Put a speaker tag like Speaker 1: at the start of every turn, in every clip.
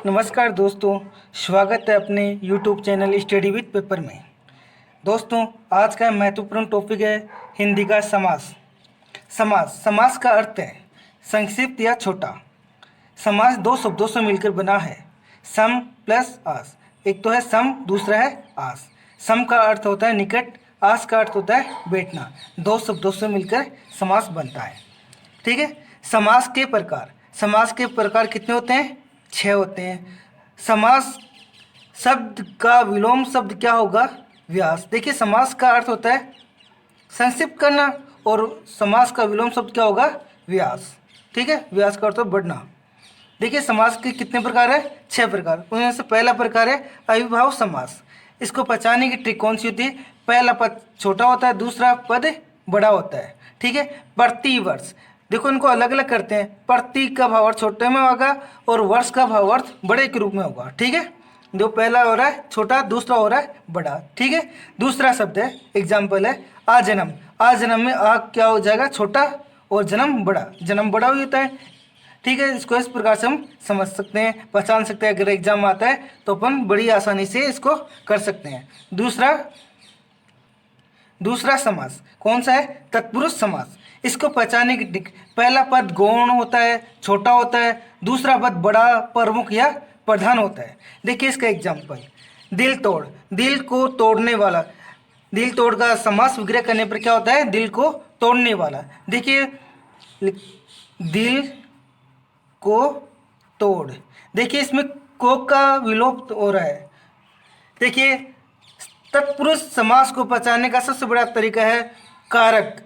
Speaker 1: नमस्कार दोस्तों, स्वागत है अपने YouTube channel study with paper में। दोस्तों, आज का महत्वपूर्ण टॉपिक है हिंदी का समास। समास का अर्थ है संक्षिप्त या छोटा। समास दो शब्दों से मिलकर बना है, सम प्लस आस। एक तो है सम, दूसरा है आस। सम का अर्थ होता है निकट, आस का अर्थ होता है बैठना। दो शब्दों से मिलकर समास बनता है। ठीक है। समास के प्रकार कितने होते हैं? 6 होते हैं। समास शब्द का विलोम शब्द क्या होगा? व्यास। देखिए, समास का अर्थ होता है संक्षिप्त करना और समास का विलोम शब्द क्या होगा? व्यास। ठीक है, व्यास का अर्थ बढ़ना। देखिए, समास के कितने प्रकार है? 6 प्रकार। उनमें से पहला प्रकार है अविभाव समास। इसको पहचानने की ट्रिक कौन सी होती है? पहला पद छोटा होता है, दूसरा पद बड़ा होता है। ठीक है। प्रतिवर्ष, देखो इनको अलग अलग करते हैं। प्रति का भावार्थ छोटे में होगा और वर्ष का भावार्थ बड़े के रूप में होगा। ठीक है। जो पहला हो रहा है छोटा, दूसरा हो रहा है बड़ा। ठीक है। दूसरा शब्द है, एग्जाम्पल है आजन्म। आजन्म में आ क्या हो जाएगा? छोटा, और जन्म बड़ा। जन्म बड़ा ही होता है। ठीक है। इसको इस प्रकार से हम समझ सकते हैं, पहचान सकते हैं। अगर एग्जाम आता है तो अपन बड़ी आसानी से इसको कर सकते हैं। दूसरा समास कौन सा है? तत्पुरुष समास। इसको पहचानने की ट्रिक, पहला पद गौण होता है, छोटा होता है। दूसरा पद बड़ा, प्रमुख या प्रधान होता है। देखिए इसका एग्जाम्पल, दिल तोड़। दिल को तोड़ने वाला। दिल तोड़ का समास विग्रह करने पर क्या होता है? दिल को तोड़ने वाला। देखिए, दिल को तोड़। देखिए इसमें को का विलोप हो रहा है। देखिए, तत्पुरुष समास को पहचानने का सबसे बड़ा तरीका है कारक।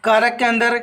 Speaker 1: कारक के अंदर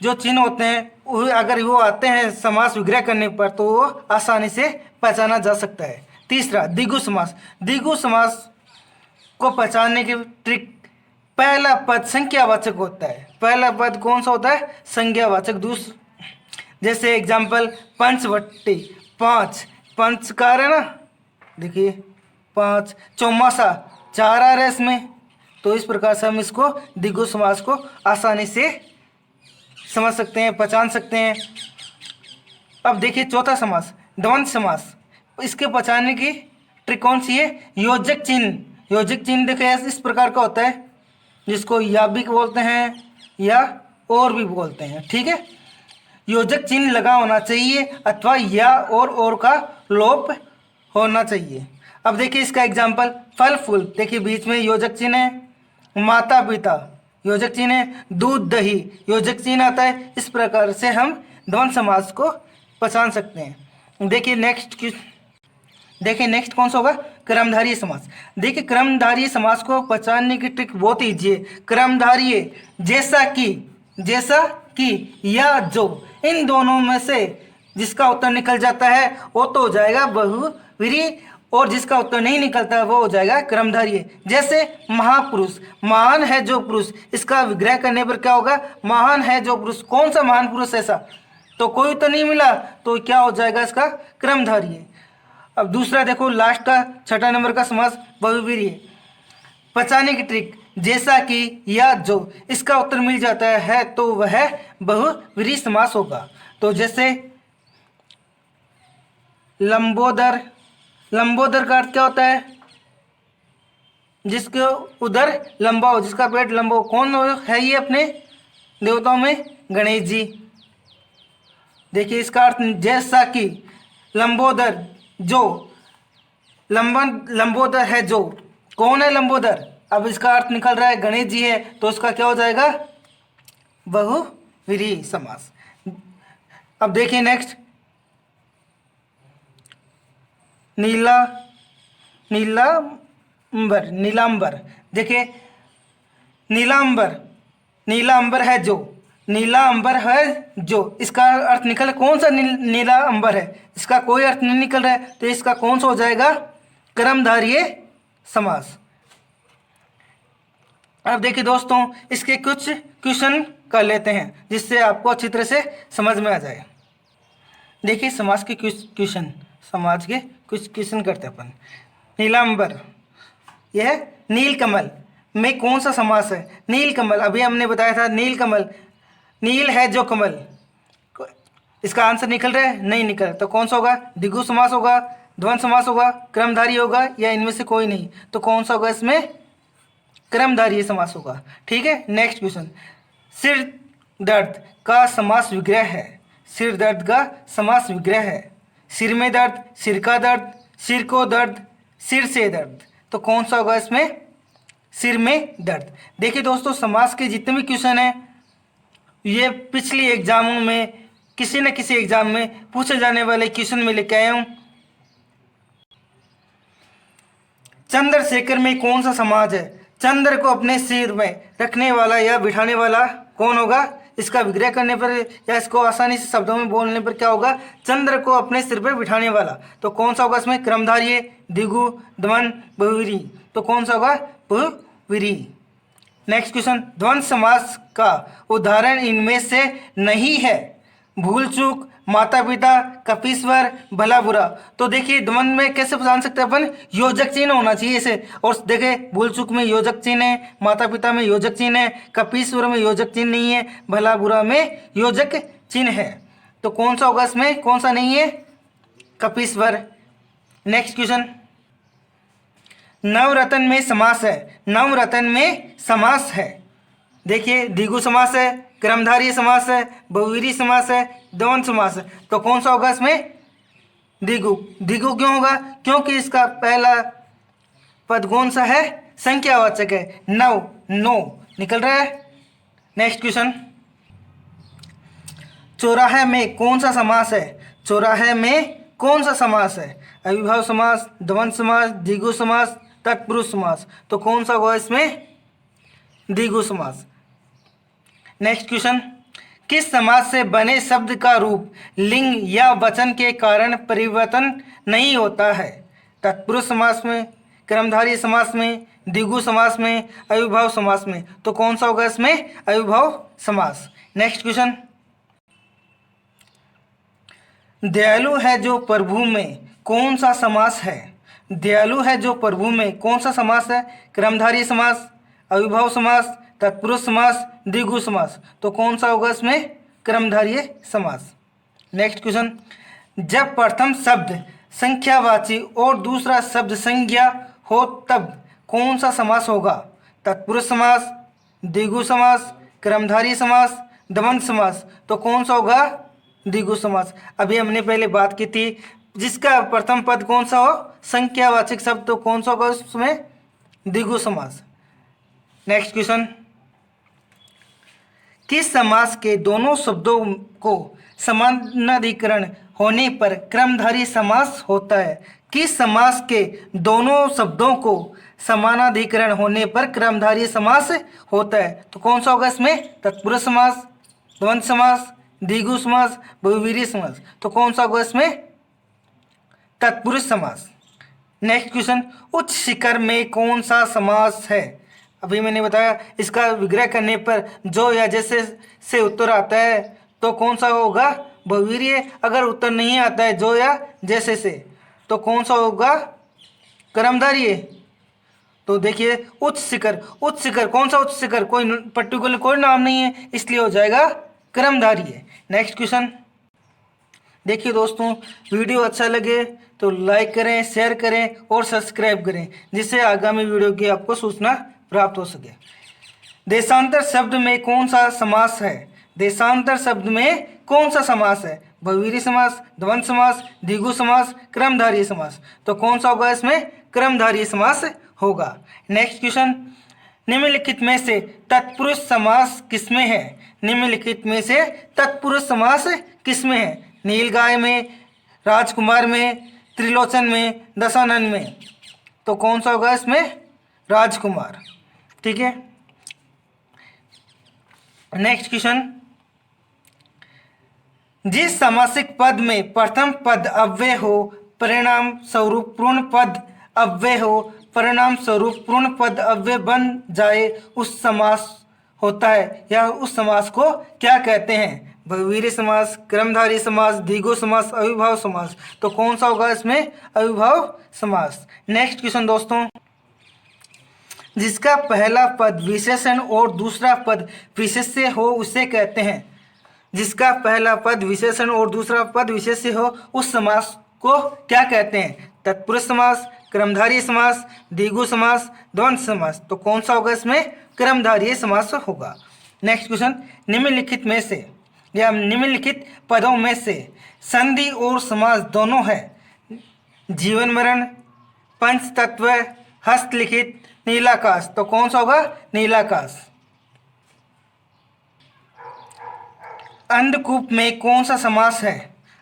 Speaker 1: जो चिन्ह होते हैं अगर वो आते हैं समास विग्रह करने पर तो वो आसानी से पहचाना जा सकता है। तीसरा द्विगु समास। द्विगु समास को पहचानने की ट्रिक, पहला पद संख्यावाचक होता है। पहला पद कौन सा होता है? संज्ञावाचक। जैसे एग्जाम्पल पंचवटी, 5 पंचकार है ना। देखिए 5, चौमासा 4 आ रहा है इसमें। तो इस प्रकार से हम इसको द्विगु समास को आसानी से समझ सकते हैं, पहचान सकते हैं। अब देखिए चौथा समास, द्वंद्व समास। इसके पहचानने की ट्रिक कौन सी है? योजक चिन्ह। योजक चिन्ह देखिए इस प्रकार का होता है, जिसको या भी बोलते हैं या और भी बोलते हैं। ठीक है। योजक चिन्ह लगा होना चाहिए अथवा या और का लोप होना चाहिए। अब देखिए इसका एग्जाम्पल, फल फूल। देखिए बीच में योजक चिन्ह है। माता पिता योजक चिन्ह है। दूध दही योजक चिन्ह आता है। इस प्रकार से हम द्वंद्व समास को पहचान सकते हैं। देखिए नेक्स्ट कौन सा होगा? क्रमधारीय समास। देखिए क्रमधारीय समास को पहचानने की ट्रिक बहुत ईजी है। क्रमधारीय, जैसा कि या जो, इन दोनों में से जिसका उत्तर निकल जाता है वो तो हो जाएगा बहुव्रीहि, और जिसका उत्तर नहीं निकलता वो हो जाएगा क्रमधारीय। जैसे महापुरुष, महान है जो पुरुष। इसका विग्रह करने पर क्या होगा? महान है जो पुरुष। कौन सा महान पुरुष ऐसा? तो कोई तो नहीं मिला, तो क्या हो जाएगा इसका? क्रमधारीय। अब दूसरा देखो, लास्ट का 6ठा नंबर का समास बहुव्रीहि। पहचानने की ट्रिक, जैसा कि या जो, इसका उत्तर मिल जाता है तो वह बहुव्रीहि समास होगा। तो जैसे लंबोदर। लंबोदर का अर्थ क्या होता है? जिसके उदर लंबा हो, जिसका पेट लंबा हो। कौन है ये अपने देवताओं में? गणेश जी। देखिए इसका अर्थ, जैसा कि लंबोदर जो, लंबोदर है जो। कौन है लंबोदर? अब इसका अर्थ निकल रहा है गणेश जी है, तो इसका क्या हो जाएगा? बहुव्रीहि समास। अब देखिए नेक्स्ट, नीलांबर। देखिए नीलांबर है जो। नीलांबर है जो, इसका अर्थ निकल, कौन सा नीला अंबर है? इसका कोई अर्थ नहीं निकल रहा है, तो इसका कौन सा हो जाएगा? क्रमधारीय समास। अब देखिए दोस्तों, इसके कुछ क्वेश्चन कर लेते हैं जिससे आपको अच्छी तरह से समझ में आ जाए। देखिए समाज के क्वेश्चन, समाज के कुछ क्वेश्चन करते हैं अपन। नीलांबर, यह नीलकमल में कौन सा समास है? नीलकमल, अभी हमने बताया था नीलकमल। नील है जो कमल, इसका आंसर निकल रहा है? नहीं निकल रहा, तो कौन सा होगा? द्विगु समास होगा, द्वंद्व समास होगा, क्रमधारी होगा, या इनमें से कोई नहीं? तो कौन सा होगा इसमें? क्रमधारय समास होगा। ठीक है, नेक्स्ट क्वेश्चन। सिर दर्द का समास विग्रह है। सिर दर्द का समास विग्रह है। सिर में दर्द, सिर का दर्द, सिर को दर्द, सिर से दर्द। तो कौन सा होगा इसमें? सिर में दर्द। देखिए दोस्तों, समास के जितने भी क्वेश्चन हैं ये पिछली एग्जामों में किसी न किसी एग्जाम में पूछे जाने वाले क्वेश्चन में लेके आया हूँ। चंद्रशेखर में कौन सा समास है? चंद्र को अपने सिर में रखने वाला या बिठाने वाला कौन होगा? इसका विग्रह करने पर या इसको आसानी से शब्दों में बोलने पर क्या होगा? चंद्र को अपने सिर पर बिठाने वाला। तो कौन सा होगा इसमें? क्रमधारय, द्विगु, द्वंद्व, बहुव्रीहि। तो कौन सा होगा? बहुव्रीहि। Next question. द्वंद्व समास का उदाहरण इनमें से नहीं है। भूल चूक, माता पिता, कपीश्वर, भला बुरा। तो देखिए द्वंद्व में कैसे जान सकते हैं अपन? योजक चिन्ह होना चाहिए इसे। और देखिए भूल चूक में योजक चिन्ह है, माता पिता में योजक चिन्ह है, कपीश्वर में योजक चिन्ह नहीं है, भला बुरा में योजक चिन्ह है। तो कौन सा होगा इसमें? कौन सा नहीं है? कपीश्वर। Next question. नवरत्न में समास है। नवरत्न में समास है। देखिए द्विगु समास है, क्रमधारय समास है, बहुव्रीहि समास है, द्वंद्व समास है। तो कौन सा होगा इसमें? द्विगु। द्विगु क्यों होगा? क्योंकि इसका पहला पद कौन सा है? संख्यावाचक है। नव, नो निकल रहा है। Next question. चौराहे में कौन सा समास है? चौराहे में कौन सा समास है? अविभाव समास, द्वंद्व समास, द्विगु समास, तत्पुरुष समास। तो कौन सा होगा इसमें? द्विगु समास। Next question. किस समास से बने शब्द का रूप लिंग या वचन के कारण परिवर्तन नहीं होता है? तत्पुरुष समास में, क्रमधारय समास में, द्विगु समास में, अविभाव समास में। तो कौन सा होगा इसमें? अविभाव समास। Next question. दयालु है जो प्रभु में कौन सा समास है? दयालु है जो प्रभु में कौन सा समास है? क्रमधारय समास, अविभाव समास, तत्पुरुष समास, द्विगु समास। तो कौन सा होगा इसमें? क्रमधारय समास। Next question. जब प्रथम शब्द संख्यावाची और दूसरा शब्द संज्ञा हो तब कौन सा समास होगा? तत्पुरुष समास, द्विगु समास, क्रमधारय समास, द्वंद्व समास। तो कौन सा होगा? द्विगु समास। अभी हमने पहले बात की थी जिसका प्रथम पद कौन सा हो? संख्यावाचक शब्द। तो कौन सा होगा उसमें? द्विगु समास। Next question. किस समास के दोनों शब्दों को समानाधिकरण होने पर क्रमधारय समास होता है? किस समास के दोनों शब्दों को समानाधिकरण होने पर क्रमधारय समास होता है? तो कौन सा होगा इसमें? तत्पुरुष समास, द्वंद्व समास, द्विगु समास, बहुव्रीहि समास। तो कौन सा होगा इसमें? तत्पुरुष समास। Next question. उच्च शिखर में कौन सा समास है? अभी मैंने बताया इसका विग्रह करने पर जो या जैसे से उत्तर आता है तो कौन सा होगा? बहुव्रीहि। अगर उत्तर नहीं आता है जो या जैसे से तो कौन सा होगा? क्रमधारय। तो देखिए उच्च शिखर, उच्च शिखर कौन सा? उच्च शिखर कोई पर्टिकुलर कोई नाम नहीं है, इसलिए हो जाएगा क्रमधारय। Next question. देखिए दोस्तों, वीडियो अच्छा लगे तो लाइक करें, शेयर करें और सब्सक्राइब करें जिससे आगामी वीडियो की आपको सूचना प्राप्त हो सके। देशांतर शब्द में कौन सा समास है? देशांतर शब्द में कौन सा समास है? बहुव्रीहि समास, द्वंद्व समास, द्विगु समास, क्रमधारय समास। तो कौन सा होगा इसमें? क्रमधारय समास होगा। Next question. निम्नलिखित में से तत्पुरुष समास किसमें है? निम्नलिखित में से तत्पुरुष समास किसमें है? नीलगाय में, राजकुमार में, त्रिलोचन में, दशानन में। तो कौन सा होगा इसमें? राजकुमार। ठीक है। Next question. जिस समासिक पद में प्रथम पद अव्यय हो परिणाम स्वरूप पूर्ण पद अव्यय हो, परिणाम स्वरूप पूर्ण पद अव्यय बन जाए उस समास होता है या उस समास को क्या कहते हैं? बहुव्रीहि समास, क्रमधारय समास, द्विगु समास, अविभाव समास। तो कौन सा होगा इसमें? अविभाव समास। नेक्स्ट क्वेश्चन दोस्तों। जिसका पहला पद विशेषण और दूसरा पद विशेष्य हो उसे कहते हैं। जिसका पहला पद विशेषण और दूसरा पद विशेष्य हो उस समास को क्या कहते हैं? तत्पुरुष समास, कर्मधारय समास, द्विगु समास, द्वंद्व समास। तो कौन सा होगा इसमें? कर्मधारय समास होगा। नेक्स्ट क्वेश्चन, निम्नलिखित में से या निम्नलिखित पदों में से संधि और समास दोनों है। जीवन मरण, पंच तत्व, हस्तलिखित, नीलाकाश। तो कौन सा होगा? नीलाकाश। अंधकूप में कौन सा समास है?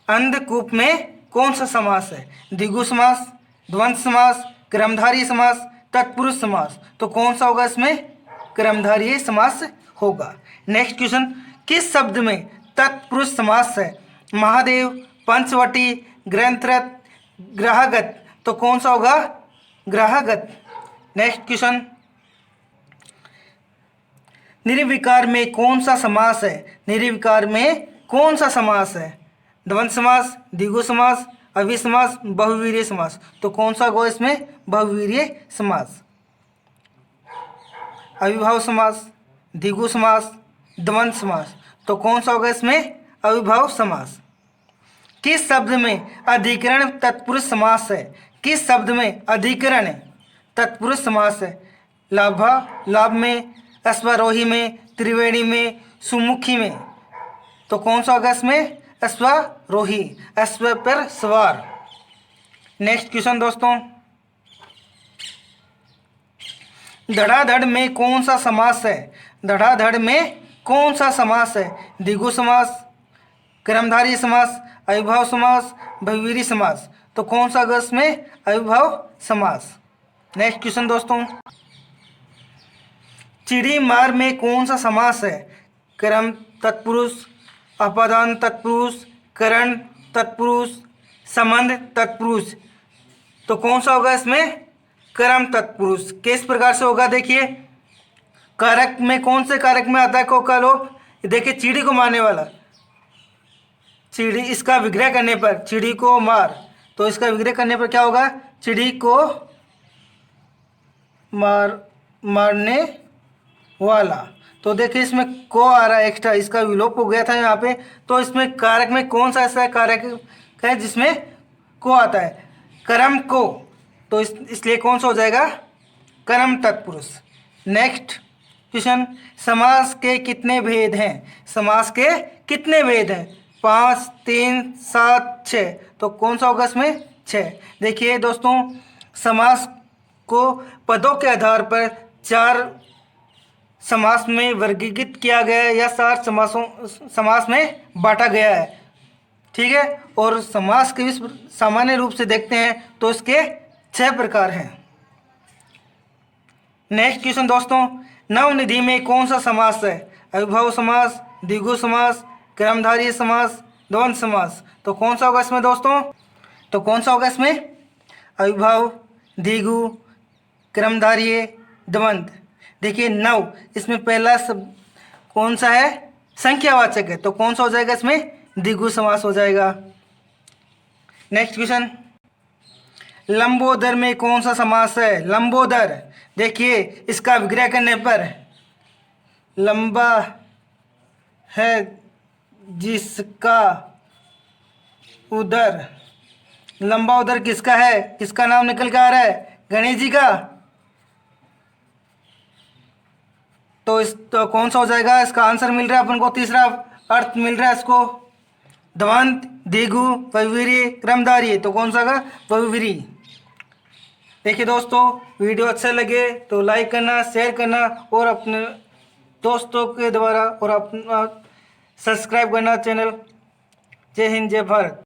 Speaker 1: अंधकूप में कौन सा समास है? द्विगु समास, द्वंद्व समास, कर्मधारय समास, तत्पुरुष समास। तो कौन सा होगा इसमें? कर्मधारय समास होगा। नेक्स्ट क्वेश्चन, किस शब्द में तत्पुरुष समास है? महादेव, पंचवटी, ग्रंथरथ, ग्राहगत। तो कौन सा होगा? ग्राहगत। नेक्स्ट क्वेश्चन, निर्विकार में कौन सा समास है? निर्विकार में कौन सा समास है? द्वंद्व समास, द्विगु समास, अव्यय समास, बहुवीर्य समास। तो कौन सा होगा इसमें? बहुवीर्य समास। अविभाव समास, द्विगु समास, द्वंद्व समास। तो कौन सा होगा इसमें? अविभाव समास। किस शब्द में अधिकरण तत्पुरुष समास है? किस शब्द में अधिकरण तत्पुरुष समास है? लाभा, लाभ में, अश्वारोही में, त्रिवेणी में, सुमुखी में। तो कौन सा होगा इसमें? अश्वारोही, अश्व पर सवार। नेक्स्ट क्वेश्चन दोस्तों, धड़ाधड़ में कौन सा समास है? धड़ाधड़ में कौन सा समास है? द्विगु समास, कर्मधारय समास, अविभाव समास, बहुवीर्य समास। तो कौन सा होगा इसमें? अविभाव समास। नेक्स्ट क्वेश्चन दोस्तों, चिड़ी मार में कौन सा समास है? कर्म तत्पुरुष, अपादान तत्पुरुष, करण तत्पुरुष, संबंध तत्पुरुष। तो कौन सा होगा इसमें? कर्म तत्पुरुष। किस प्रकार से होगा? देखिए, कारक में कौन से कारक में आता है को का लोप? देखिए, चिड़ी को मारने वाला, चिड़ी, इसका विग्रह करने पर चिड़ी को मार। तो इसका विग्रह करने पर क्या होगा? चिड़ी को मारने वाला। तो देखिए, इसमें को आ रहा है एक्स्ट्रा, इसका विलोप हो गया था यहाँ पे। तो इसमें कारक में कौन सा ऐसा कारक है जिसमें को आता है? कर्म को। तो इसलिए कौन सा हो जाएगा? कर्म तत्पुरुष। नेक्स्ट क्वेश्चन, समास के कितने भेद हैं? समास के कितने भेद हैं? 5, 3, 7, 6। तो कौन सा होगा इसमें? 6। देखिए दोस्तों, समास को पदों के आधार पर 4 समास में वर्गीकृत किया गया है या 4 समास में बांटा गया है। ठीक है, और समास के सामान्य रूप से देखते हैं तो इसके 6 प्रकार हैं। नेक्स्ट क्वेश्चन दोस्तों, नवनिधि में कौन सा समास है? अविभाव समास, द्विगु समास, कर्मधारय समास, द्वंद्व समास। तो कौन सा होगा इसमें दोस्तों? तो कौन सा होगा इसमें? अविभाव, द्विगु, कर्मधारय, द्वंद्व। देखिए, नव, इसमें पहला कौन सा है? संख्यावाचक है। तो कौन सा हो जाएगा इसमें? द्विगु समास हो जाएगा। नेक्स्ट क्वेश्चन, लंबोदर में कौन सा समास है? लंबोदर, देखिए, इसका विग्रह करने पर लंबा है जिसका उदर। लंबा उदर किसका है? किसका नाम निकल के आ रहा है? गणेश जी का। तो कौन सा हो जाएगा? इसका आंसर मिल रहा है अपन को, तीसरा अर्थ मिल रहा है इसको, द्वंद्व, द्विगु, बहुवीर्य, कर्मधारय। तो कौन सा होगा? बहुवीर्य। देखिए दोस्तों, वीडियो अच्छा लगे तो लाइक करना, शेयर करना और अपने दोस्तों के द्वारा और अपना सब्सक्राइब करना चैनल। जय हिंद, जय भारत।